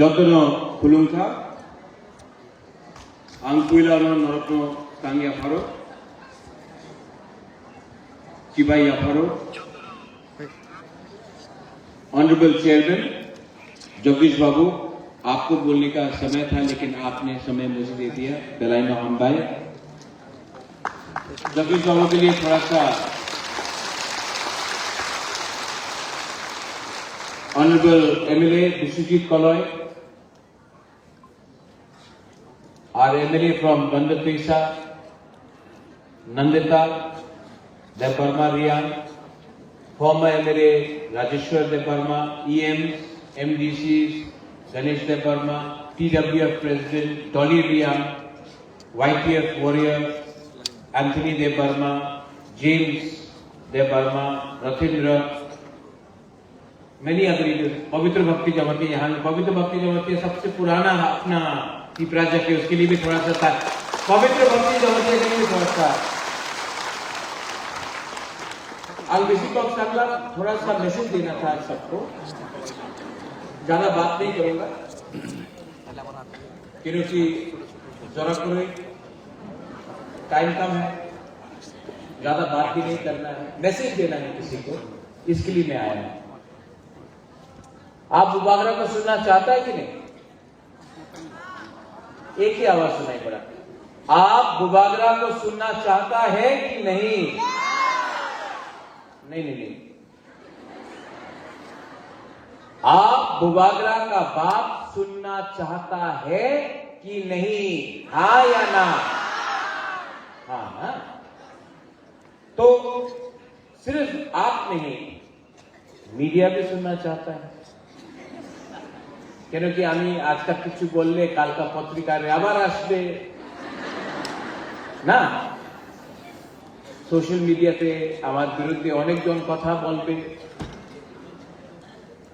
Jotono Kulungka, Angkuilano Norotno Tangya Faro, Chibaya Faro, Honorable Chairman, Jagdish बाबू, आपको बोलने का समय था लेकिन आपने समय मुझे दे दिया, बेलाइनो अंबाई। जगदीश बाबू के लिए थोड़ा सा honourable MLA Biswajit Kalai, our MLA from Bandapisa, Nandita, Deparma Riyan, former MLA Rajeshwar Deparma, EMs, MDCs, Ganesh Deparma, TWF President, Dolly Riyan, YTF Warrior, Anthony Deparma, James Deparma, Ratindra, many other leaders. पवित्र भक्ति जमाती यहाँ पवित्र भक्ति जमाती सबसे पुराना अपना प्राजक है, उसके लिए भी थोड़ा सा था। पवित्र भक्ति जमाती के लिए भी थोड़ा सा थोड़ा सा मैसेज देना था सबको। ज्यादा बात नहीं करूंगा क्योंकि जरा कोई टाइम कम है, ज्यादा बात भी नहीं करना है, मैसेज देना है किसी को, इसके लिए मैं आया हूं। आप बुबागरा को सुनना चाहता है कि नहीं? एक ही आवाज सुनाई पड़ा। आप बुबागरा को सुनना चाहता है कि नहीं? नहीं। आप बुबागरा का बाप सुनना चाहता है कि नहीं? हाँ या ना? हाँ ना? तो सिर्फ आप नहीं, मीडिया भी सुनना चाहता है। क्योंकि आमी आज का किच्छु बोलले काल का पत्रिकार आबार आसबे ना, सोशल मीडियाते आमार बिरुद्धे अनेक जन कथा बोलबे,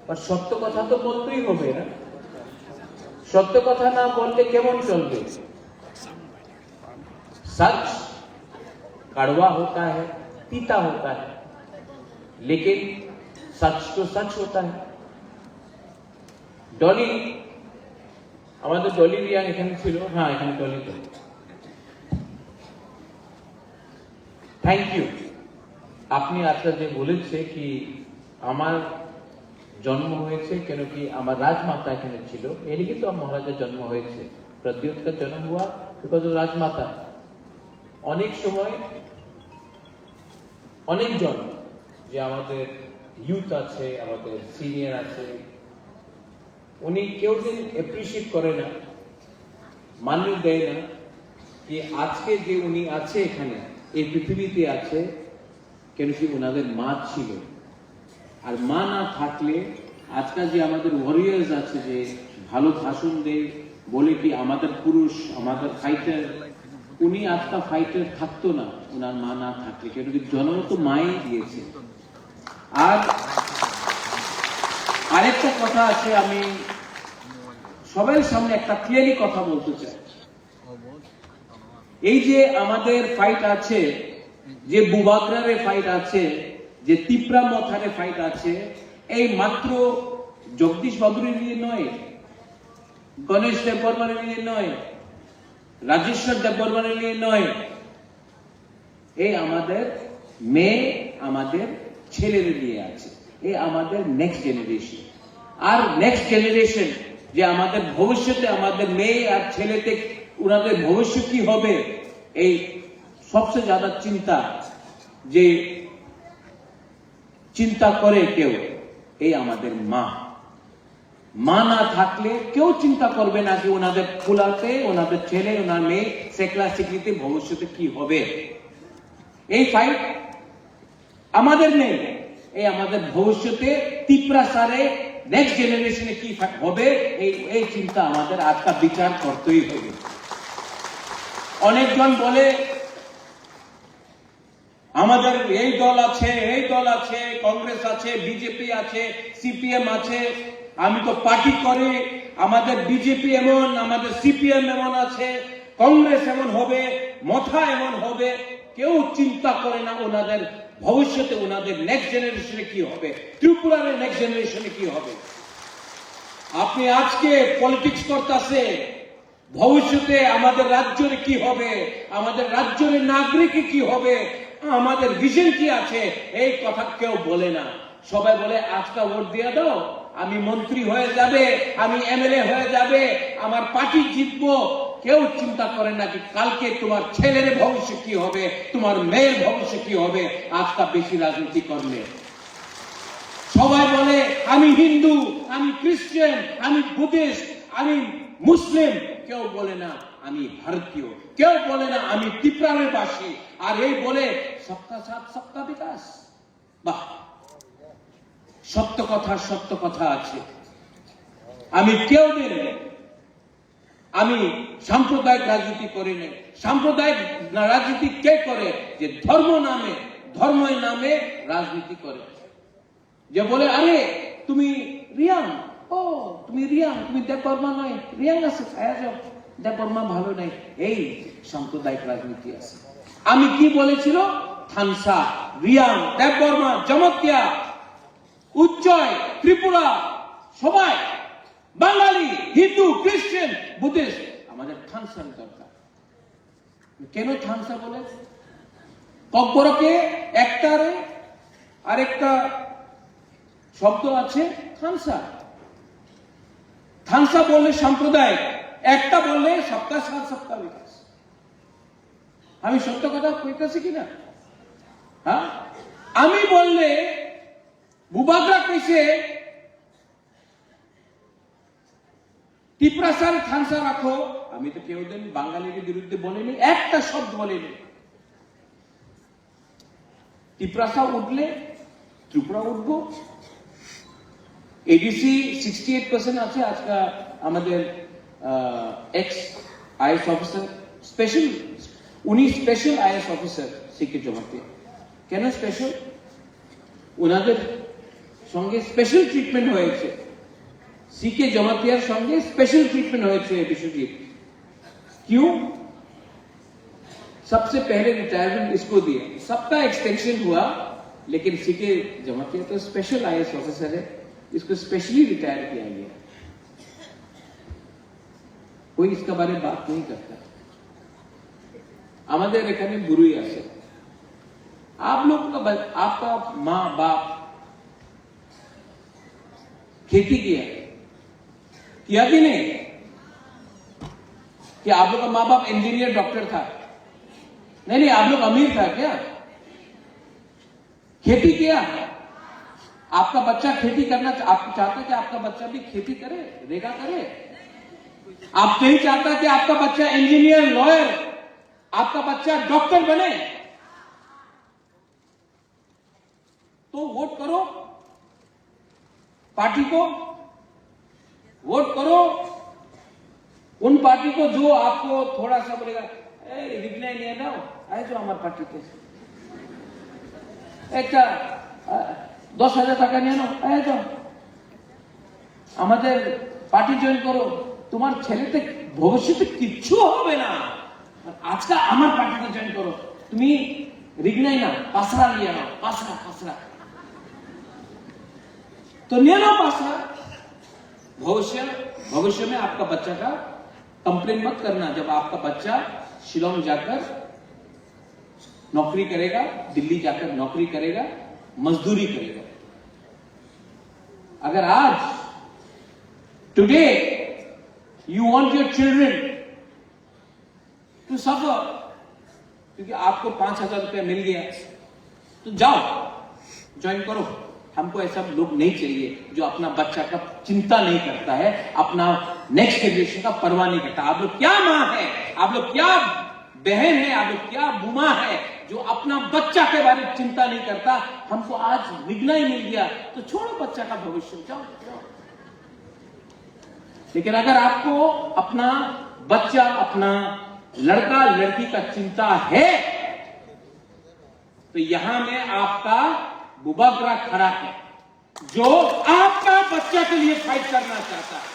पर सत्य कथा तो बोलतेই হবে ना। सत्य कथा ना बोलले केमन चलबे? सच कड़वा होता है, तीता होता है, लेकिन सच तो सच होता है। डॉली, আমাদের ডলি রিয়াং এখানে ছিল, হ্যাঁ এখানে ডলি তো। Thank you. আপনি আজকে যে বলেছে কি আমার জন্ম হয়েছে কেন কি আমার রাজমাতা এখানে ছিল, এর কিন্তু মহারাজের জন্ম হয়েছে, প্রদ্যোৎ का जन्म हुआ बिकॉज ऑफ রাজমাতা। অনেক সময় অনেকজন যে আমাদের ইউথ আছে, আমাদের সিনিয়র আছে, উনি কেউ দিন এপ্রিশিয়েট করে না, মান্য দেয় না कि আজকে যে উনি আছে এখানে এই পৃথিবীতে আছে কেন কি ওনাদের মা ছিল। আর মা না থাকলে আজকাল যে আমাদের ওয়ারিয়ার্স আছে যে ভালো ভাষণ দেয়, বলে কি আমাদের পুরুষ, আমাদের ফাইটার, উনি আজকা ফাইটার থাকতো না ওনার মা না থাকলে, কেন কি জন্ম তো মাই দিয়েছে। আর আরেকটা কথা আছে, আমি সবার সামনে একটা ক্লিয়ারলি কথা বলতে চাই। এই যে আমাদের ফাইট আছে, যে বুবাগরারে ফাইট আছে, যে তিপ্রা মথারে ফাইট আছে, এই মাত্র জগদীশ বাবুর নিয়ে নয়, গণেশ দেববর্মার নিয়ে নয়, রাজেশ্বর দেববর্মার নিয়ে নয়, এই আমাদের মেয়ে, আমাদের ছেলের নিয়ে আছে, এই আমাদের নেক্সট জেনারেশন। আর নেক্সট জেনারেশন যে আমাদের ভবিষ্যতে আমাদের মেয়ে আর ছেলেতে ওনাদের ভবিষ্যৎ কি হবে, এই সবচেয়ে ज्यादा চিন্তা যে চিন্তা করে কেউ, এই আমাদের মা। মা না থাকলে কেউ চিন্তা করবে না যে ওনাদের ফুলাতে, ওনাদের ছেলে, ওনার মেয়ে সেকলা সিকলিতে ভবিষ্যতে কি হবে। এই ফাইট আমাদের নেই, এই আমাদের ভবিষ্যতে তিপ্রা সারে নেক্সট জেনারেশনে কি হবে, এই চিন্তা আমাদের আজকা বিচার করতেই হবে। অনেকজন বলে আমাদের এই দল আছে, এই দল আছে, কংগ্রেস আছে, বিজেপি আছে, সিপিএম আছে, আমি তো পার্টি করি, আমাদের বিজেপি এমন, আমাদের সিপিএম এমন আছে, কংগ্রেস এমন হবে, মথা এমন হবে। কেউ চিন্তা করে না ওনাদের ভবিষ্যতে, ওনাদের নেক্সট জেনারেশনে কি হবে, ত্রিপুরার নেক্সট জেনারেশনে কি হবে। আপনি আজকে পলিটিক্স করতেছে, ভবিষ্যতে আমাদের রাজ্যের কি হবে, আমাদের রাজ্যের নাগরিক কি হবে, আমাদের ভিশন কি আছে, এই কথা কেউ বলে না। সবাই বলে আজকে ভোট দিয়ে দাও, আমি মন্ত্রী হয়ে যাবে, আমি এমএলএ হয়ে যাবে, আমার পার্টি জিতবো। কেউ চিন্তা করে না কি কালকে তোমার ছেলের ভবিষ্যৎ কি হবে, তোমার মেয়ের ভবিষ্যৎ কি হবে আজকা বেশি রাজনীতি করলে। সবাই বলে আমি হিন্দু, আমি খ্রিস্টান, আমি বুদ্ধিস্ট, আমি মুসলিম। কেউ বলে না আমি ভারতীয়, কেউ বলে না আমি ত্রিপুরার বাসী। আর এই বলে সবকা সাথ সবকা বিকাশ। বাহ, সত্য কথা আছে। আমি কেউ নেই, আমি সাম্প্রদায়িক রাজনীতি করি না। সাম্প্রদায়িক রাজনীতি কে করে? যে ধর্মের নামে রাজনীতি করে। যে বলে আরে তুমি রিয়াং, ও তুমি রিয়াং, তুমি দেববর্মা নয়, রিয়াং আছে খায়া যাও, দেববর্মা ভালো নাই। এই সাম্প্রদায়িক রাজনীতি আছে। আমি কি বলেছিল? থানসা, রিয়াং, দেববর্মা, জমতিয়া, উজ্জয়, ত্রিপুরা, সবাই বাঙালি, হিন্দু, খ্রিস্টান, বুদ্ধিস্ট, আমাদের থানসার দরকার। কেন থানসা বলে? ককবরকে একটারে আরেকটা শব্দ আছে থানসা। থানসা বললে সাম্প্রদায়িক, একটা বললে সবকা সাথ সবকা বিকাশ। আমি সত্য কথা কইতেছি কিনা? হ্যাঁ, আমি বললে বুবাগরা কইছে ত্রিপুরাসার থানসা রাখো। আমি তো কেউ দিন বাঙালির বিরুদ্ধে বলিনি, একটা শব্দ বলিনি। ত্রিপুরাসা উঠলে ত্রিপুরা উঠবো। এডিসি 68% আছে আজকে আমাদের এক্স আইএস অফিসার, স্পেশাল, উনি স্পেশাল আইএস অফিসার সিকে জমাতে। কেন স্পেশাল? ওনাদের সঙ্গে স্পেশাল ট্রিটমেন্ট হয়েছে, सीके जमातियार संगे स्पेशल ट्रीटमेंट हुए विश्वजीत। क्यों? सबसे पहले रिटायरमेंट इसको दिया, सबका एक्सटेंशन हुआ, लेकिन सीके जमातिया तो स्पेशल आईएएस ऑफिसर है, इसको स्पेशली रिटायर किया गया। कोई इसका बारे में बात नहीं करता। আমাদের এখানে বুড়ি আছে, आप लोग का आपका माँ बाप खेती किया कि नहीं? कि आप लोग का माँ बाप इंजीनियर डॉक्टर था? नहीं, आप लोग अमीर था क्या? खेती किया? आपका बच्चा खेती करना, आप चाहते कि आपका बच्चा भी खेती करे, रेगा करे? आप नहीं चाहता कि आपका बच्चा इंजीनियर, लॉयर, आपका बच्चा डॉक्टर बने? तो वोट करो, पार्टी को वोट करो, उन पार्टी को जो आपको थोड़ा सा बोलेगा रिग्नाई नहीं है ना, आए जो हमारे पार्टी के एक 10,000 টাকা নিয়ে নাও, আয় যাও আমাদের পার্টি জয়েন করো, তোমার ছেলেতে ভবিষ্যতে কিচ্ছু হবে না, আজকে আমার পার্টিতে জয়েন করো, তুমি রিগনাই না, পাসরা নিয়ে নাও, পাসরা तो নিয়ে নাও पासरा। भविष्य में आपका बच्चा का कंप्लेन मत करना जब आपका बच्चा शिलोंग जाकर नौकरी करेगा, दिल्ली जाकर नौकरी करेगा, मजदूरी करेगा। अगर आज today you want your children to suffer क्योंकि आपको 5,000 रुपया मिल गया, तो जाओ ज्वाइन करो। हमको ऐसा लोग नहीं चाहिए जो अपना बच्चा का चिंता नहीं करता है, अपना नेक्स्ट जनरेशन का परवाह नहीं करता। आप लोग क्या माँ है, आप लोग क्या बहन है, आप लोग क्या बुमा है जो अपना बच्चा के बारे में चिंता नहीं करता। हमको आज विघ्न ही मिल गया तो छोड़ो बच्चा का भविष्य, जाओ। लेकिन अगर आपको अपना बच्चा, अपना लड़का लड़की का चिंता है तो यहां में आपका बुबागरा खड़ा है जो आपका बच्चा के लिए फाइट करना चाहता है।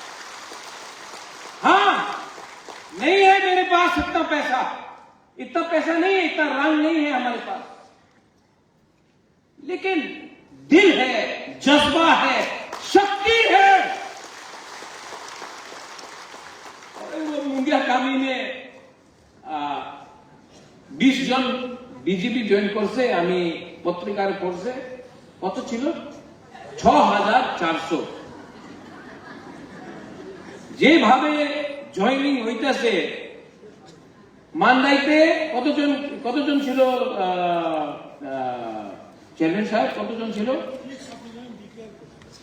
हाँ, नहीं है मेरे पास इतना पैसा नहीं है, इतना रंग नहीं है हमारे पास, लेकिन दिल है, जज्बा है, शक्ति है। आगामी में 20 জন বিজেপি জয়েন করছে। আমি পত্রিকার পড়ছে কত ছিল 6400। যেভাবে জয়েনিং হইতেছে মান্দাইতে কতজন ছিল চেয়ারম্যান সাহেব, কতজন ছিল?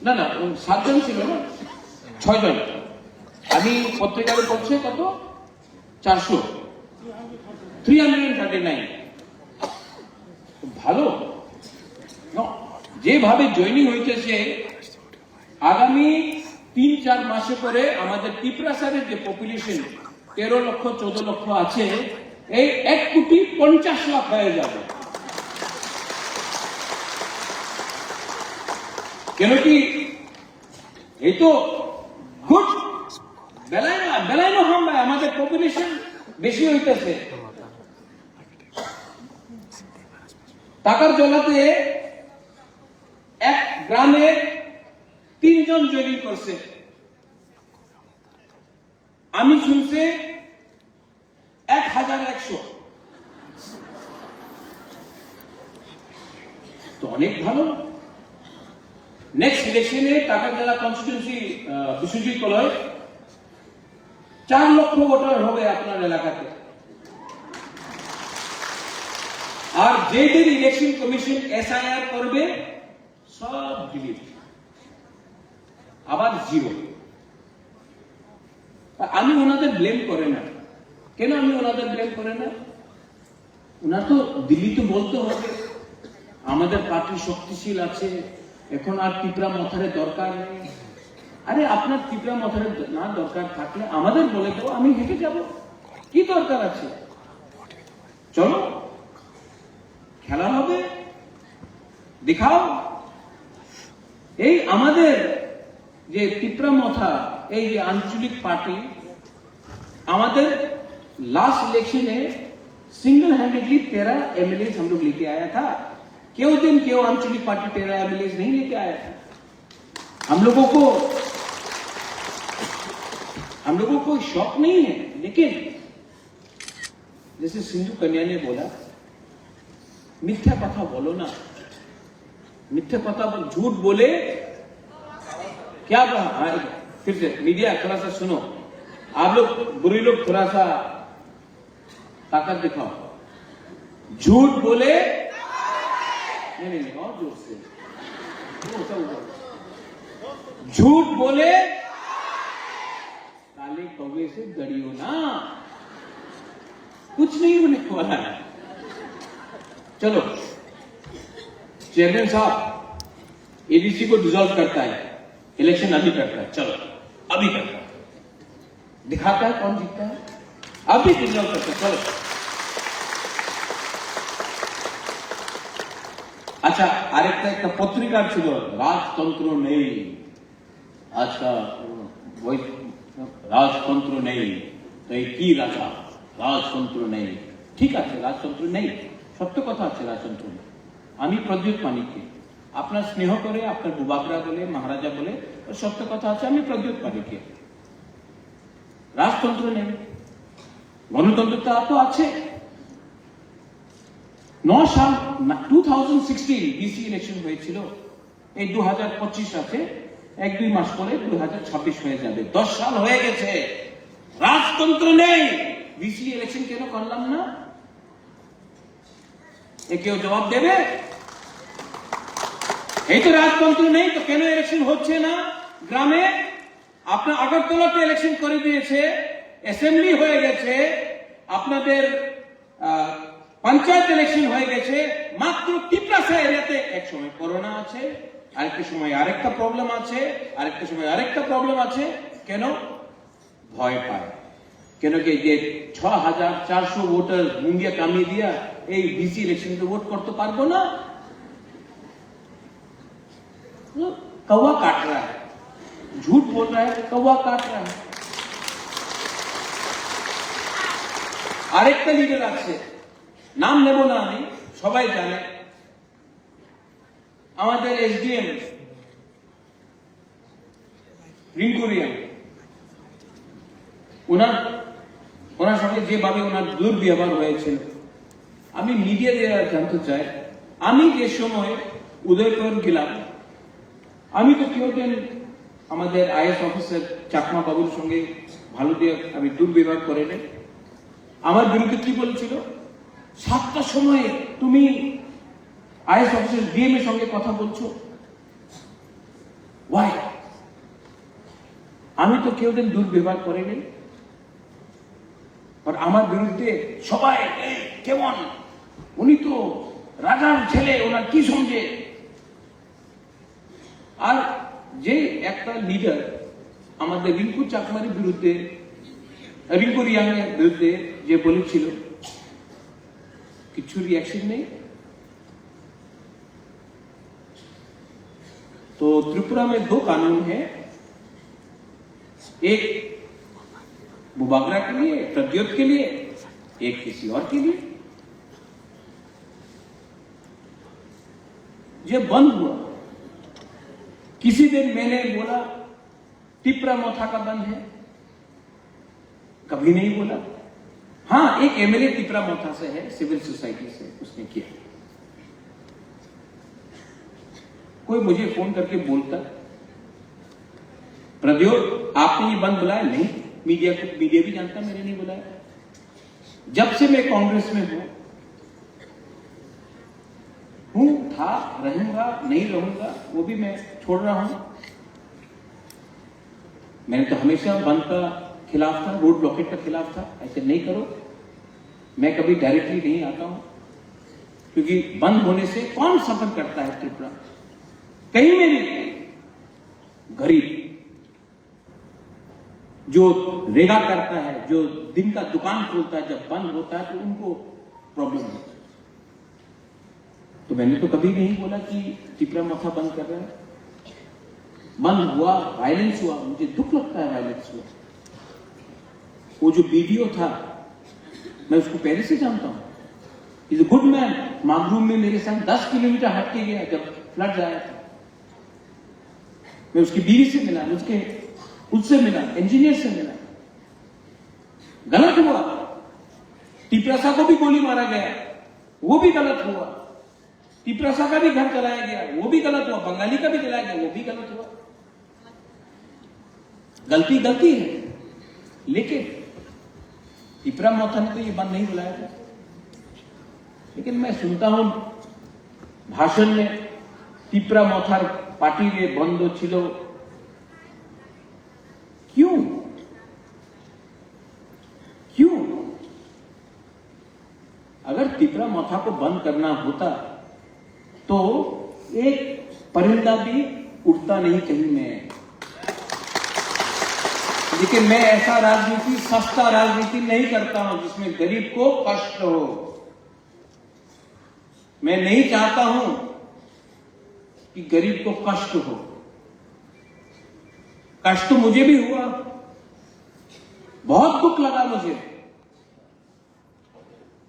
না 7 জন ছিল না, 6 জন। আমি পত্রিকায় পড়ছে কত 400, 339। ভালো যেভাবে জয়েনিং হইতেছে আগামী 3-4 মাসে পরে আমাদের টিপ্রাসারের যে পপুলেশন 13 লক্ষ 14 লক্ষ আছে, এই 1,50,00,000 হয়ে যাবে। কেন কি এই তো গুড বেলায় না হাম ভাই, আমাদের পপুলেশন বেশি হইতেছে। টাকার জলাতে এক গ্রামে 3 জন জয়েনিং করছে। আমি শুনছি 1100, তো অনেক ভালো। নেক্সট ইলেকশনে টাকারজলা কনস্টিটিউন্সি বিশ্বজিৎ কলয় 4 লক্ষ ভোটার হবে আপনার এলাকাতে। আর যেদের ইলেকশন কমিশন এসআইআর করবে সব ডিলিট, আবার জিরো। আমি ওনাদের ব্লেম করে না। কেন আমি ওনাদের ব্লেম করে না? ওনার তো দিল্লি তো বলতে হবে আমাদের পার্টি শক্তিশীল আছে, এখন আর টিপরা মথারে দরকার নেই। আরে আপনার টিপরা মথারে না দরকার থাকলে আমাদের বলে দেবো, আমি হেঁটে যাব, কি দরকার আছে? চলো খেলা হবে, দেখাও। এই আমাদের যে টিপরা মথা, এই যে আঞ্চলিক পার্টি, আমাদের लास्ट इलेक्शन में सिंगल हैंडेडली 13 एमएलए हम लोग लेके आया था। क्यों आंचलिक पार्टी 13 एमएलए नहीं लेके आया था? हम लोगों को शौक नहीं है। लेकिन जैसे सिंधु कन्या ने बोला, मिथ्या कथा बोलो ना, मिथ्या कथा झूठ बोले क्या कहा? फिर से मीडिया थोड़ा सा सुनो, आप लोग बुरी लोग थोड़ा सा ताकत दिखाओ। झूठ बोले नहीं और जोर से, झूठ बोले काले कौवे से डरियो ना, कुछ नहीं होने वाला है। चलो चेयरमैन साहब एडीसी को डिसॉल्व करता है, इलेक्शन अभी करता है, चलो अभी करता है, दिखाता है कौन जीतता है, अभी डिसॉल्व करता है। चलो আচ্ছা, আরেকটা একটা পত্রিকার ছিল রাজতন্ত্র নেই, আজকা ওই রাজতন্ত্র নেই, তো এই কি রাজা? রাজতন্ত্র নেই, ঠিক আছে রাজতন্ত্র নেই, সত্য কথা আছে রাজতন্ত্র নেই। আমি প্রদ্যুৎ মানিককে আপনার স্নেহ করে, আপনার বুবাকরা বলে, মহারাজা বলে, সত্য কথা আছে। আমি প্রদ্যুৎ মানিককে, রাজতন্ত্র নেই, গণতন্ত্রটা তো আছে। 9 সাল 2016 বিসি ইলেকশন হয়েছিল, এই 2025 আছে, 1-2 মাস পরে 2026 হয়ে যাবে। 10 সাল হয়ে গেছে, রাজতন্ত্র নেই, বিসি ইলেকশন কেন করলাম না? এ কেউ জবাব দেবে? এই তো রাজতন্ত্র নেই, তো কেন ইলেকশন হচ্ছে না গ্রামে? আপনার আগরতলাতে ইলেকশন করে দিয়েছে, অ্যাসেম্বলি হয়ে গেছে, আপনাদের पंचायत इलेक्शन हो गए, मात्र टिप्रासा एरियाते एक समय कोरोना আছে, আরেকটা সময় আরেকটা প্রবলেম আছে, আরেকটা সময় আরেকটা প্রবলেম আছে। কেন? ভয় পায়। কেন কি যে 6400 वोटर मुंडिया कामी दिया এই বিসি ইলেকশন में वोट करते पारबो ना, कौवा काट रहा है, झूठ बोल रहा है, कौवा काट रहा है। আরেকটা লিডার আছে, নাম নেব না আমি, সবাই জানে, আমাদের এসডিএম রিঙ্কুরিয়া, ওনার ওনার সঙ্গে যেভাবে ওনার দুর্ব্যবহার হয়েছিল, আমি মিডিয়া দিয়ে জানতে চাই, আমি যে সময় উদয়পুর গেলাম, আমি তো কেউদিন আমাদের আইএস অফিসার চাকমা বাবুর সঙ্গে ভালো দিয়ে আমি দুর্ব্যবহার করে নেই। আমার বিরুদ্ধে কি বলছিল, 7টার সময় তুমি আইএস অফিসার ডিএম এর সঙ্গে কথা বলছো, ওয়াই? আমি তো কেউদিন দুর্ব্যবহার করে নেই। আর আমার বিরুদ্ধে সবাই কেমন, উনি তো রাজার ছেলে, ওনার কি সঙ্গে। আর যে একটা লিডার আমাদের রিঙ্কু চাকমার বিরুদ্ধে, রিঙ্কু রিয়াংয়ের বিরুদ্ধে যে বলেছিল, কিছু रिएक्शन नहीं। तो त्रिपुरा में 2 कानून है, एक बुबागरा के लिए, प्रद्योत के लिए, एक किसी और के लिए। ये बंद हुआ, किसी दिन मैंने बोला टिपरा मोथा का बंद है, कभी नहीं बोला। हाँ, एक एमएलए टिपरा मोथा से है, सिविल सोसाइटी से, उसने किया। कोई मुझे फोन करके बोलता, प्रद्योत आपने ये बंद बुलाया? नहीं, मीडिया भी जानता मैंने नहीं बुलाया। जब से मैं कांग्रेस में हूं, था, रहूंगा, नहीं रहूंगा, वो भी मैं छोड़ रहा हूं। मैंने तो हमेशा बंद का खिलाफ था, रोड ब्लॉकेट का खिलाफ था, ऐसे नहीं करो। मैं कभी डायरेक्टली नहीं आता हूं, क्योंकि बंद होने से कौन सफर करता है त्रिपुरा? कहीं में नहीं। गरीब जो रेगा करता है, जो दिन का दुकान खोलता है, जब बंद होता है तो उनको प्रॉब्लम होता है। तो मैंने तो कभी नहीं बोला कि टिपरा मोथा बंद कर रहा है। बंद हुआ, वायलेंस हुआ, मुझे दुख लगता है वायलेंस हुआ। वो जो वीडियो था, मैं उसको पहले से जानता हूं। Is a good man. मागरूम में मेरे साथ 10 किलोमीटर हट के गया जब फ्लड आया था। मैं उसकी बीवी से मिला, उससे मिला, इंजीनियर से मिला। गलत हुआ, टिपरासा को भी गोली मारा गया, वो भी गलत हुआ। टिपरासा का भी घर जलाया गया, वो भी गलत हुआ। बंगाली का भी जलाया गया, वो भी गलत हुआ। गलती है, लेकिन टिपरा मोथा ने तो ये बंद नहीं बुलाया था। लेकिन मैं सुनता हूं भाषण में टिपरा मोथार पार्टी में बंद छिलो। क्यों? अगर टिपरा मोथा को बंद करना होता तो एक परिंदा भी उड़ता नहीं कहीं में। लेकिन मैं ऐसा राजनीति, सस्ता राजनीति नहीं करता हूं जिसमें गरीब को कष्ट हो। मैं नहीं चाहता हूं कि गरीब को कष्ट हो। कष्ट मुझे भी हुआ, बहुत दुख लगा मुझे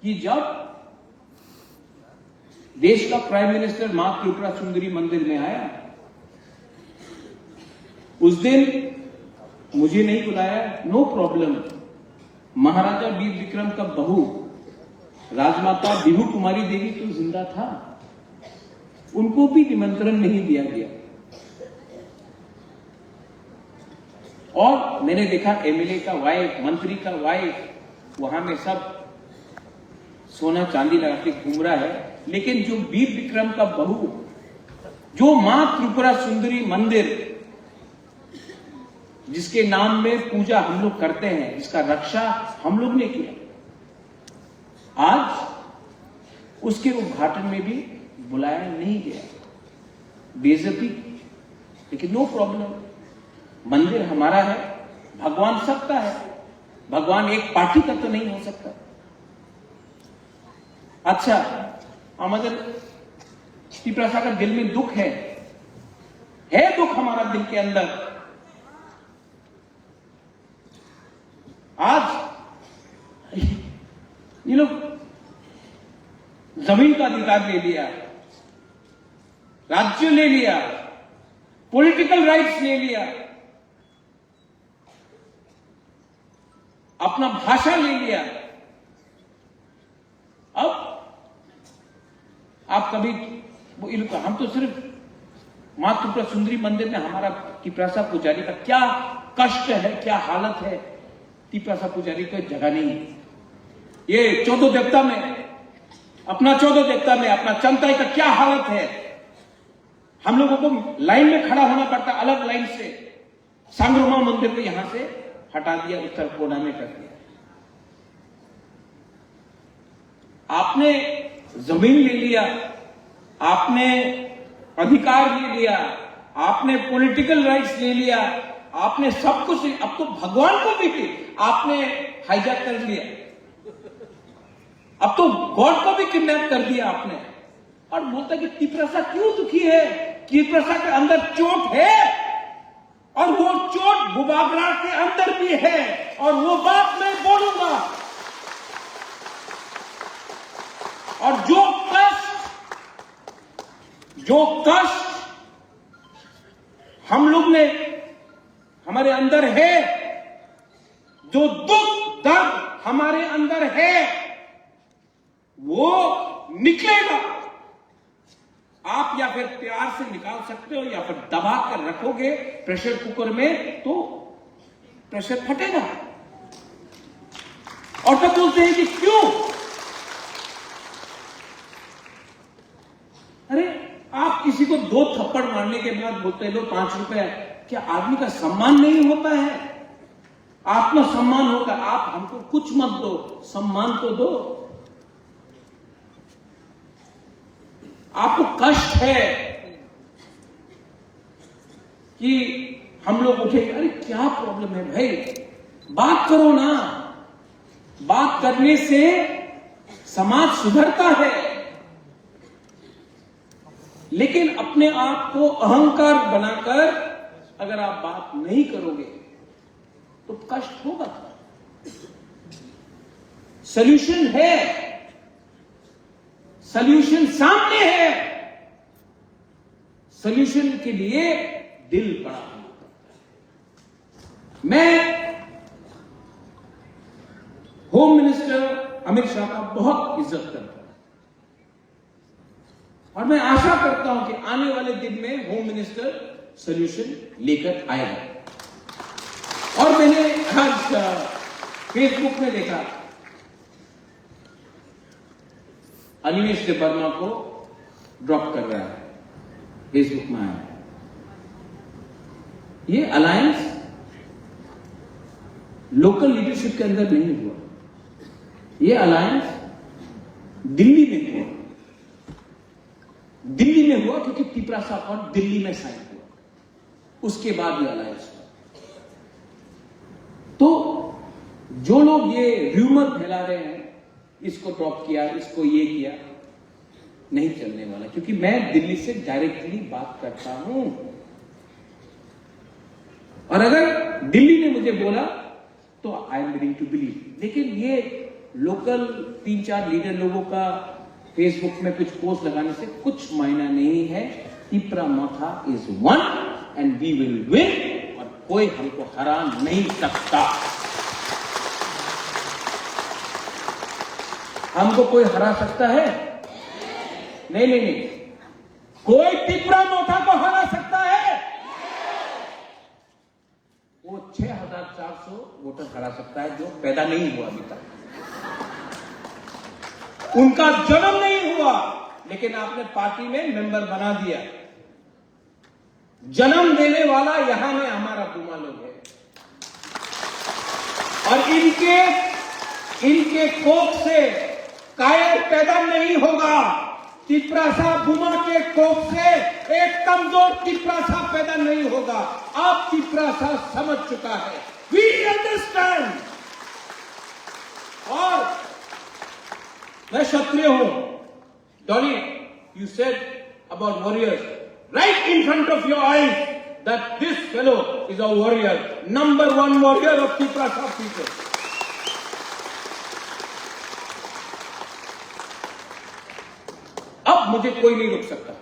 कि जब देश का प्राइम मिनिस्टर मां त्रिपुरा सुंदरी मंदिर में आया, उस दिन मुझे नहीं बुलाया, नो प्रॉब्लम। महाराजा वीर विक्रम का बहू राजमाता बिहू कुमारी देवी तो जिंदा था, उनको भी निमंत्रण नहीं दिया गया। और मैंने देखा एमएलए का वाइफ, मंत्री का वाइफ वहां में सब सोना चांदी लगा के घूम रहा है। लेकिन जो वीर विक्रम का बहू, जो मां त्रिपुरा सुंदरी मंदिर जिसके नाम में पूजा हम लोग करते हैं, जिसका रक्षा हम लोग ने किया, आज उसके उद्घाटन में भी बुलाया नहीं गया, बेइज्जती। लेकिन नो प्रॉब्लम, मंदिर हमारा है, भगवान सबका है, भगवान एक पार्टी का तो नहीं हो सकता। अच्छा, हमारे टिपरासा का दिल में दुख है दुख हमारा दिल के अंदर। आज ये लोग जमीन का अधिकार ले लिया, राज्य ले लिया, पॉलिटिकल राइट्स ले लिया। अपना भाषा ले लिया। अब आप कभी हम तो सिर्फ मां त्रिपुरा सुंदरी मंदिर में हमारा तिपरासा पुजारी का क्या कष्ट है, क्या हालत है, तिपरासा पुजारी को जगह नहीं है। ये 14 देवता में अपना चंताई का क्या हालत है। हम लोगों को लाइन में खड़ा होना पड़ता, अलग लाइन से। सांग्रोमा मंदिर को यहां से हटा दिया, उत्तर कोना में कर दिया। आपने जमीन ले लिया, आपने अधिकार ले लिया, आपने पॉलिटिकल राइट्स ले लिया, आपने सब कुछ, अब तो भगवान को भी आपने हाईजैक कर लिया, अब तो गॉड को भी किडनैप कर दिया आपने। और बोलता कि तिपरासा क्यों दुखी है? तिपरासा के अंदर चोट है, और वो चोट बुबागरा के अंदर भी है, और वो बात मैं बोलूंगा। और जो कष्ट हम लोग ने हमारे अंदर है, जो दुख दर्द हमारे अंदर है, वो निकलेगा। आप या फिर प्यार से निकाल सकते हो, या फिर दबा कर रखोगे प्रेशर कुकर में तो प्रेशर फटेगा। और तब बोलते हैं कि क्यों? अरे आप किसी को 2 थप्पड़ मारने के बाद बोलते लो 5 रुपए, क्या आदमी का सम्मान नहीं होता है? आत्मसम्मान होगा। आप हमको कुछ मत दो, सम्मान तो दो। आपको कष्ट है कि हम लोग उठे, अरे क्या प्रॉब्लम है भाई, बात करो ना। बात करने से समाज सुधरता है। लेकिन अपने आप को अहंकार बनाकर अगर आप बात नहीं करोगे तो कष्ट होगा। सॉल्यूशन है, सॉल्यूशन सामने है। सॉल्यूशन के लिए दिल बड़ा होना पड़ता है। मैं होम मिनिस्टर अमित शाह का बहुत इज्जत करता हूं, और मैं आशा करता हूं कि आने वाले दिन में होम मिनिस्टर सॉल्यूशन लेकर आएगा। और मैंने आज फेसबुक में देखा, अनिमेश वर्मा को ड्रॉप कर रहा है, फेसबुक में आया। ये अलायंस लोकल लीडरशिप के अंदर नहीं हुआ, ये अलायंस दिल्ली में हुआ। दिल्ली में हुआ क्योंकि तिपरासा और दिल्ली में साइन हुआ, उसके बाद ये अलायंस हुआ। तो जो लोग ये र्यूमर फैला रहे हैं, इसको ड्रॉप किया, इसको ये किया, नहीं चलने वाला। क्योंकि मैं दिल्ली से डायरेक्टली बात करता हूं, और अगर दिल्ली ने मुझे बोला तो I am willing to believe. लेकिन ये लोकल 3-4 लीडर लोगों का फेसबुक में कुछ पोस्ट लगाने से कुछ मायना नहीं है। Tipra Motha is one and we will win, और कोई हमको हरा नहीं सकता। हमको कोई हरा सकता है? नहीं नहीं नहीं, कोई तिपरामोथा को हरा सकता है? वो 6400 वोटर हरा सकता है जो पैदा नहीं हुआ अभी तक, उनका जन्म नहीं हुआ, लेकिन आपने पार्टी में मेंबर बना दिया। जन्म देने वाला यहां में हमारा बुमा लोग है, और इनके कोख से कायर पैदा नहीं होगा। तिपरासा बुमा के कोख से एक कमजोर तिपरासा पैदा नहीं होगा। अब तिपरासा समझ चुका है, वी अंडरस्टैंड। और मैं क्षत्रिय हूं। Dolly, you said about warriors right in front of your eyes that this fellow is a warrior, number 1 warrior of Tiprasa people. अब मुझे कोई नहीं रोक सकता,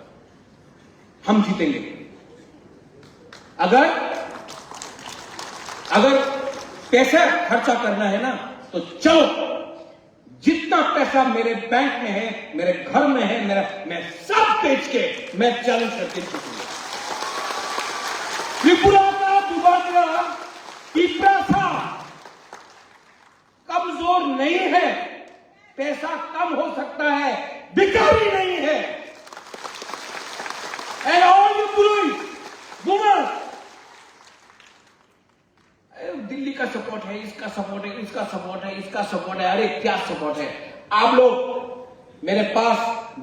हम जीतेंगे। अगर पैसा खर्चा करना है ना तो चलो, जितना पैसा मेरे बैंक में है, मेरे घर में है, मैं सब बेच के मैं चैलेंज करके चुकूंगा। त्रिपुरा का बुबाकरा तिप्रासा कमजोर नहीं है, पैसा कम हो सकता है, भिखारी नहीं है। एंड ऑल यू बुलुई वुमन, दिल्ली का सपोर्ट है, इसका सपोर्ट है, इसका सपोर्ट है, इसका सपोर्ट है, अरे क्या सपोर्ट है। आप लोग मेरे पास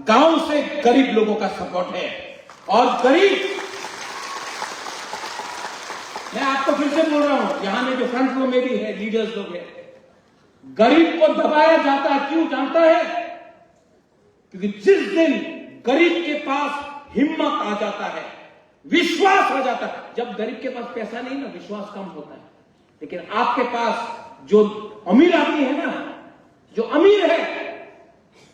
गांव से गरीब लोगों का सपोर्ट है, और गरीब, मैं आपको फिर से बोल रहा हूं, यहां में जो फ्रंट रो में भी है, लीडर्स लोग हैं, गरीब को दबाया जाता है, क्यों जानता है? क्योंकि जिस दिन गरीब के पास हिम्मत आ जाता है, विश्वास आ जाता है, जब गरीब के पास पैसा नहीं ना, विश्वास कम होता है। लेकिन आपके पास जो अमीर आदमी है ना, जो अमीर है,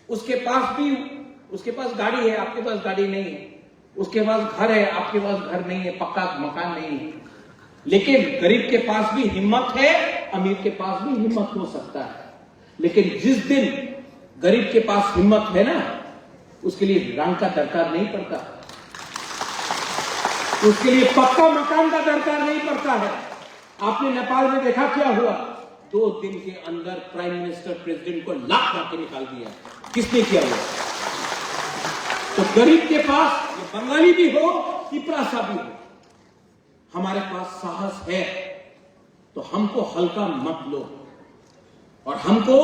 उसके पास गाड़ी है, आपके पास गाड़ी नहीं है, उसके पास घर है, आपके पास घर नहीं है, पक्का मकान नहीं है। लेकिन गरीब के पास भी हिम्मत है, अमीर के पास भी हिम्मत हो सकता है। लेकिन जिस दिन गरीब के पास हिम्मत है ना, उसके लिए रंग का दरकार नहीं पड़ता, उसके लिए पक्का मकान का दरकार नहीं पड़ता है। आपने नेपाल में देखा क्या हुआ, 2 दिन के अंदर प्राइम मिनिस्टर प्रेसिडेंट को लात मार के निकाल दिया। किसने किया वो? तो गरीब के पास, ये बंगाली भी हो, तिप्रासा भी हो, हमारे पास साहस है, तो हमको हल्का मत लो और हमको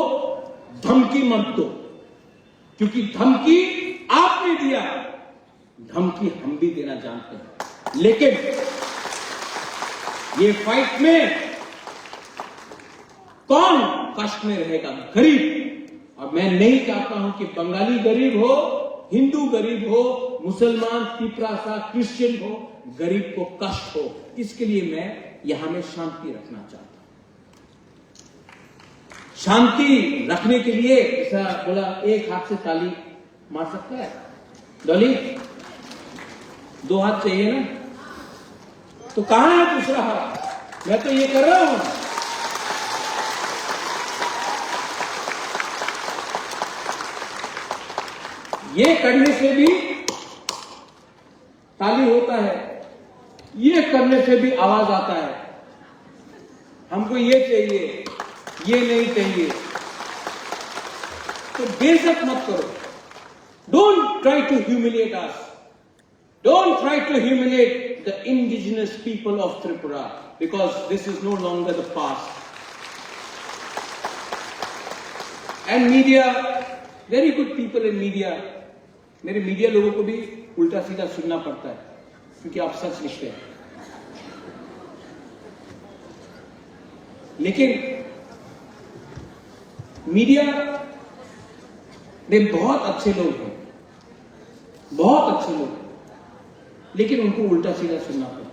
धमकी मत दो, क्योंकि धमकी आपने दिया, धमकी हम भी देना जानते हैं। लेकिन ये फाइट में कौन कष्ट में रहेगा? गरीब। और मैं नहीं चाहता हूं कि बंगाली गरीब हो, हिंदू गरीब हो, मुसलमान, तिप्रासा, क्रिश्चियन हो, गरीब को कष्ट हो। इसके लिए मैं यहां में शांति रखना चाहता हूं। शांति रखने के लिए ऐसा बोला, एक हाथ से ताली मार सकता है डॉली? 2 हाथ चाहिए ना? तो कहां है दूसरा हाथ? मैं तो ये कर रहा हूं। ये करने से भी ताली होता है, ये करने से भी आवाज आता है। हमको ये चाहिए, ये नहीं चाहिए, तो बेइज्जत मत करो। Don't try to humiliate us, don't try to humiliate the indigenous people of Tripura, because this is no longer the past. And media, very good people in media, मेरे मीडिया लोगों को भी उल्टा सीधा सुनना पड़ता है, क्योंकि आप सच लिखते हैं। लेकिन मीडिया में बहुत अच्छे लोग हैं, बहुत अच्छे लोग हैं, लेकिन उनको उल्टा सीधा सुनना पड़ता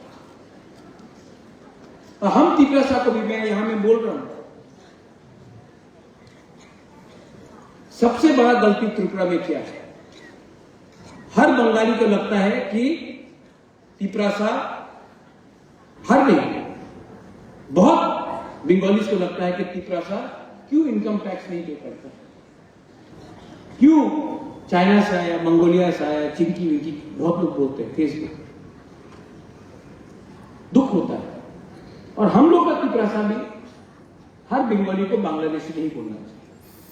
है। हम तिप्रासा को भी, मैं यहां में बोल रहा हूं, सबसे बड़ा गलती त्रिपुरा में क्या है? हर बंगाली को लगता है कि तिप्रासा, हर नहीं, बहुत बंगालीज को लगता है कि तिप्रासा क्यों इनकम टैक्स नहीं पे करता, क्यों चाइना से आया, मंगोलिया से आया, चिंकी विंकी, बहुत लोग बोलते हैं फेसबुक। दुख होता है। और हम लोग का तिप्रासा भी, हर बंगाली को बांग्लादेशी नहीं बोलना चाहिए,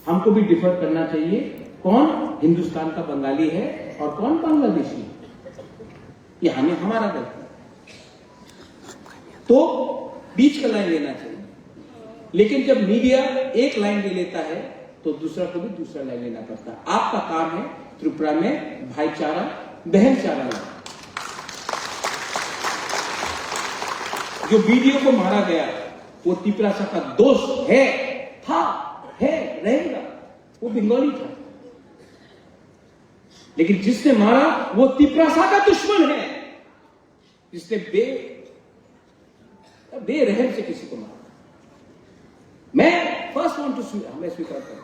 हमको भी डिफर करना चाहिए, कौन हिंदुस्तान का बंगाली है और कौन बांग्लादेशी है, ये हमें हमारा गलती है। तो बीच का लाइन लेना चाहिए। लेकिन जब मीडिया एक लाइन ले लेता है तो दूसरा को भी दूसरा लाइन लेना पड़ता है। आपका काम है त्रिपुरा में भाईचारा, बहनचारा लाना। जो वीडियो को मारा गया वो तिप्रासा का दोस्त है, था, है, रहेगा, वो बंगाली था। लेकिन जिसने मारा वो तिप्रासा का दुश्मन है, जिसने बेरहम से किसी को मारा। मैं फर्स्ट वांट टू स्वीकार, मैं स्वीकार करता हूं,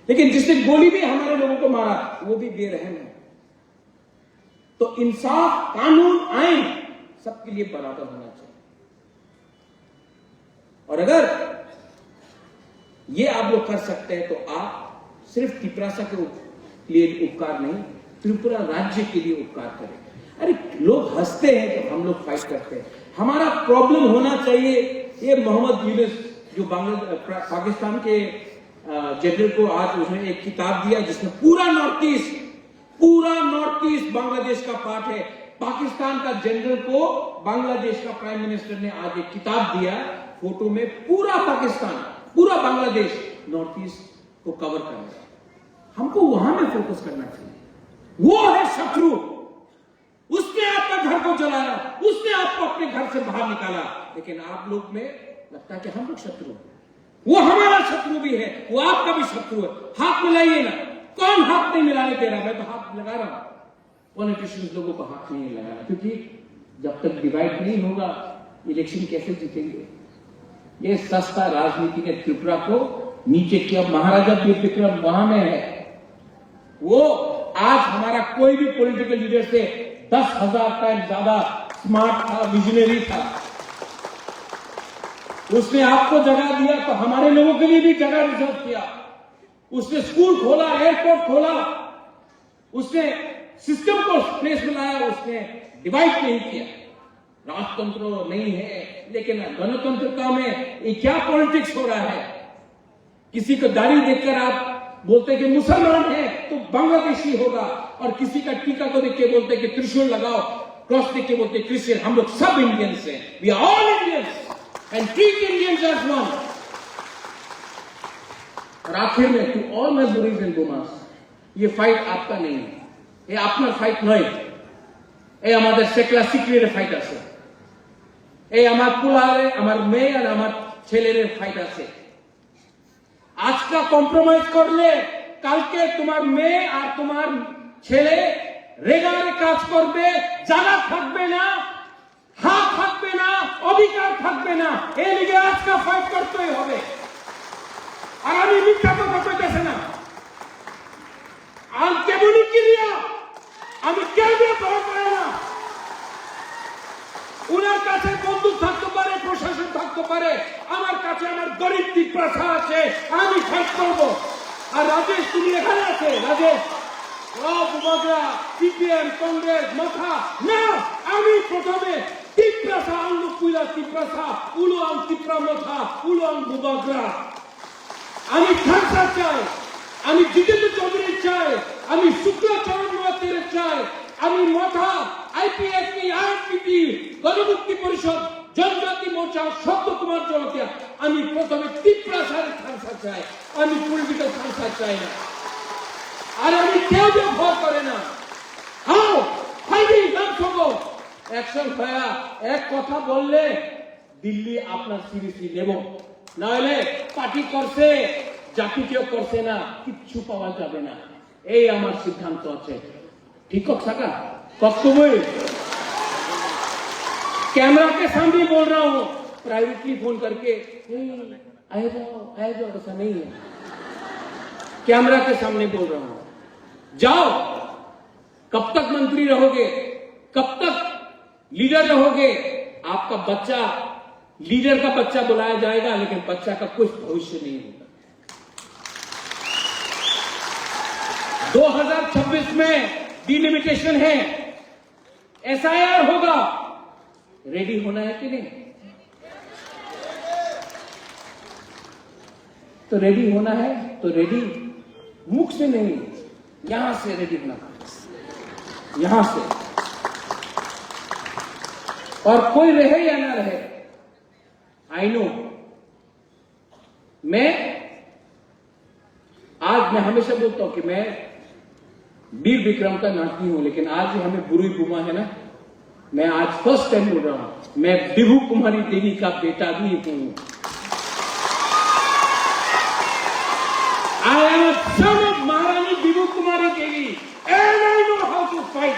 लेकिन जिसने गोली भी हमारे लोगों को मारा वो भी बेरहम है। तो इंसाफ, कानून, आइन सबके लिए बराबर होना चाहिए। और अगर ये आप लोग कर सकते हैं तो आप सिर्फ त्रिपुरा के लिए उपकार नहीं, त्रिपुरा राज्य के लिए उपकार करें। अरे लोग हंसते हैं जब हम लोग फाइट करते हैं। हमारा प्रॉब्लम होना चाहिए ये मोहम्मद यूनुस जो पाकिस्तान के जनरल को आज उसने एक किताब दिया जिसमें पूरा नॉर्थ ईस्ट बांग्लादेश का पार्ट है। पाकिस्तान का जनरल को बांग्लादेश का प्राइम मिनिस्टर ने आज एक किताब दिया, फोटो में पूरा पाकिस्तान, पूरा बांग्लादेश नॉर्थ ईस्ट को कवर कर रहा है। हमको वहां में फोकस करना चाहिए। वो है शत्रु, उसने आपका घर को जलाया, उसने आपको अपने घर से बाहर निकाला, लेकिन आप लोग में लगता है कि हम लोग शत्रु हैं। वो हमारा शत्रु भी है, वो आपका भी शत्रु है। हाथ मिलाइए ना। कौन हाथ नहीं मिलाने दे रहा? मैं तो हाथ लगा रहा हूं। पॉलिटिशियंस लोगों को हाथ नहीं लगाना, क्योंकि जब तक डिवाइड नहीं होगा इलेक्शन कैसे जीतेंगे? ये सस्ता राजनीति ने त्रिपुरा को नीचे किया। महाराजा वीर विक्रम वहां में है। वो आज हमारा कोई भी पॉलिटिकल लीडर से 10,000 टाइम ज्यादा स्मार्ट था, विजनरी था। उसने आपको जगह दिया तो हमारे लोगों के लिए भी जगह रिजर्व किया। उसने स्कूल खोला, एयरपोर्ट खोला, उसने सिस्टम को प्लेस में लाया, उसने डिवाइड नहीं किया। राजतंत्र नहीं है, लेकिन गणतंत्रता में ये क्या पॉलिटिक्स हो रहा है? किसी को दाढ़ी देखकर आप बोलते कि मुसलमान है तो बांग्लादेशी होगा, और किसी का टीका को देख के बोलते कि त्रिशूल लगाओ, क्रॉस देख के बोलते क्रिश्चियन। हम लोग सब इंडियंस हैं। We are all Indians and treat Indians as one. और आखिर में टू ऑल माय बुरीज एंड बुमास, ये फाइट आपका नहीं है, ये अपना फाइट नहीं। ये हमारे सेकला सिक्रेट फाइट আছে, এই আমার পুলারে আমার মেয়ে আর আমার ছেলের ফাইট আছে। আজকে কম্প্রোমাইজ করলে কালকে তোমার মেয়ে আর তোমার ছেলে রেগারে কাজ করবে, জায়গা থাকবে না, হাত থাকবে না, অধিকার থাকবে না। এই লিগে আজকে ফাইট করতেই হবে। আর আমি মিথ্যা কথা কইতেছি না। আর কেবলই কি দিয়া আমি কেউ ভয় করে না। উনার কাছে বন্দুক থাকতে পারে, প্রশাসন থাকতে পারে, আমার কাছে আমার গরিব ত্রিপুরা আছে, আমি ফাইট করব। আর রাজেশ তুমি এখানে আছে, রাজেশ বুবাগরা সিপিএম কংগ্রেস মাথা না, আমি প্রথমে ত্রিপুরা আন্দোলন ত্রিপুরা উলুয়ান ত্রিপুরা মাথা উলুয়ান বুবাগরা। আমি খালসা চাই, আমি জিতেন্দ্র চৌধুরী চাই, আমি শুক্লাচরণ মোয়াত্তের চাই, আমি মাথা আইপিএফটি আইপিপি গণমুক্তি পরিষদ জনজাতি মোর্চা শব্দ কুমার জনতা। আমি প্রথমে ত্রিপুরা খালসা চাই, আমি পলিটিক্যাল খালসা চাই না। আর আমি কেউ ভয় করে না। হাও ফাইটিং নাম সঙ্গ অ্যাকশন ভাইয়া এক কথা বললে দিল্লি আপনার সিরিয়াসলি নেব, না হলে পার্টি করছে জাতি কেউ করছে না, কিচ্ছু পাওয়া যাবে না। এই আমার সিদ্ধান্ত আছে। ठीक हो सका कब कैमरा के सामने बोल रहा हूं, प्राइवेटली फोन करके आए जाओ ऐसा नहीं है। कैमरा के सामने बोल रहा हूं, जाओ। कब तक मंत्री रहोगे, कब तक लीडर रहोगे? आपका बच्चा लीडर का बच्चा बुलाया जाएगा, लेकिन बच्चा का कुछ भविष्य नहीं होगा। 2026 में डिलिमिटेशन है, एसआईआर होगा। रेडी होना है कि नहीं? तो रेडी होना है तो रेडी मुख से नहीं, यहां से रेडी होना, यहां से। और कोई रहे या ना रहे, आई नो। मैं हमेशा बोलता हूं कि मैं वीर विक्रम का नाती हूं, लेकिन आज हमें बुरी बुमा है ना, मैं आज फर्स्ट टाइम बोल रहा हूं, मैं विभू कुमारी देवी का बेटा भी हूं। I am a son of Maharani Bibhu Kumari Devi and I know how to fight.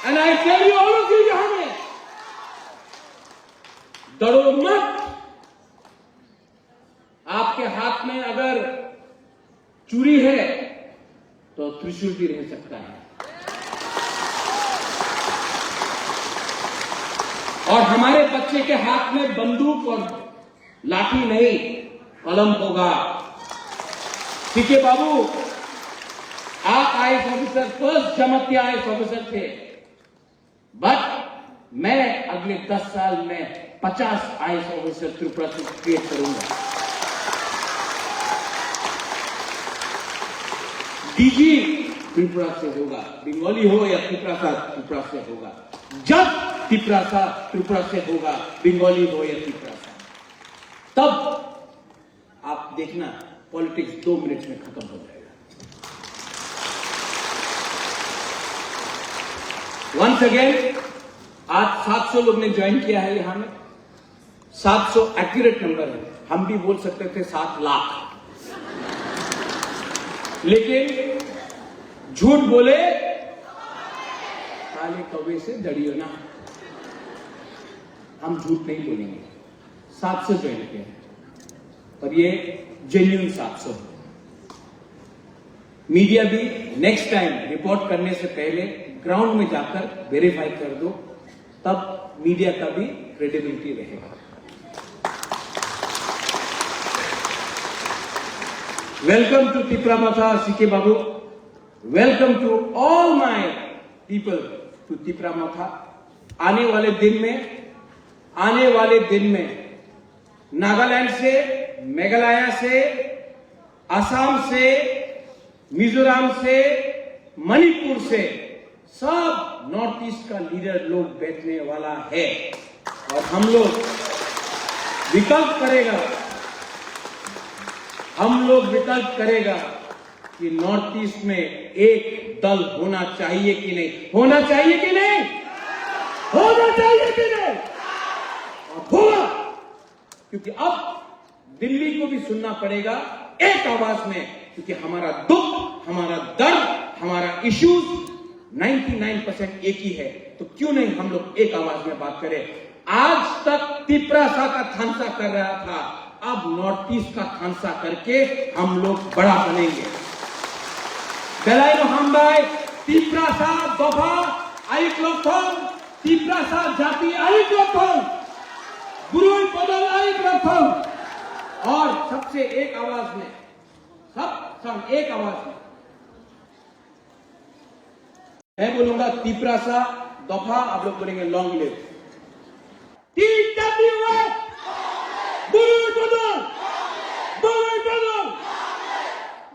And I tell you all of you, यहां में डरो मत। आपके हाथ में अगर चूड़ी है तो त्रिशूल भी रह सकता है। और हमारे बच्चे के हाथ में बंदूक और लाठी नहीं, कलम होगा। ठीक है बाबू, आप IAS officer first Jamatia IAS officer थे, बट मैं अगले 10 साल में 50 आईएएस ऑफिसर त्रिपुरा से क्रिएट करूंगा। डीजी त्रिपुरा से होगा, बंगाली हो या त्रिपुरा से होगा। जब त्रिपुरा से होगा, बंगाली हो या त्रिपुरा से, तब आप देखना पॉलिटिक्स 2 मिनट में खत्म हो जाएगा। वंस अगेन, आज 700 लोग ने ज्वाइन किया है यहां में। 700 एक्यूरेट नंबर है, हम भी बोल सकते थे 7 लाख, लेकिन झूठ बोले काले कौवे से डरियो ना, हम झूठ नहीं बोलेंगे। 700 ज्वाइन किया है और ये जेन्युइन 700 है। मीडिया भी नेक्स्ट टाइम रिपोर्ट करने से पहले ग्राउंड में जाकर वेरीफाई कर दो, तब मीडिया का भी क्रेडिबिलिटी रहेगा। Welcome to Tipra Motha C K Babu, welcome to all my people to Tipra Motha. आने वाले दिन में नागालैंड से, मेघालय से, असम से, मिजोरम से, मणिपुर से सब नॉर्थ ईस्ट का लीडर लोग बैठने वाला है और हम लोग विकल्प करेगा कि नॉर्थ ईस्ट में एक दल होना चाहिए कि नहीं, होना चाहिए कि नहीं, होना चाहिए कि नहीं, और होगा। क्योंकि अब दिल्ली को भी सुनना पड़ेगा एक आवाज में, क्योंकि हमारा दुख, हमारा दर्द, हमारा इश्यूज 99% एक ही है। तो क्यों नहीं हम लोग एक आवाज में बात करें। आज तक तिप्रासा का थानसा कर रहा था, अब नॉर्थ ईस्ट का थानसा करके हम लोग बड़ा बनेंगे। बेलायनो हमबाई तिप्रासा दफा आइक लक्षण, तिप्रासा जाति आइक लक्षण, गुरुई बदल आइक लक्षण। और सबसे एक आवाज में, सब एक आवाज में मैं बोलूंगा तिप्रासा दफा, आप लोग बोलेंगे लॉन्ग लिव।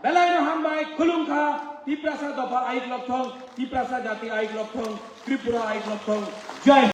बेलायनो हमबाई खुलुंखा तिप्रासा दफा आइक लक्षण, तिप्रासा जाति आइक लक्षण, त्रिपुरा आइक लक्षण। जय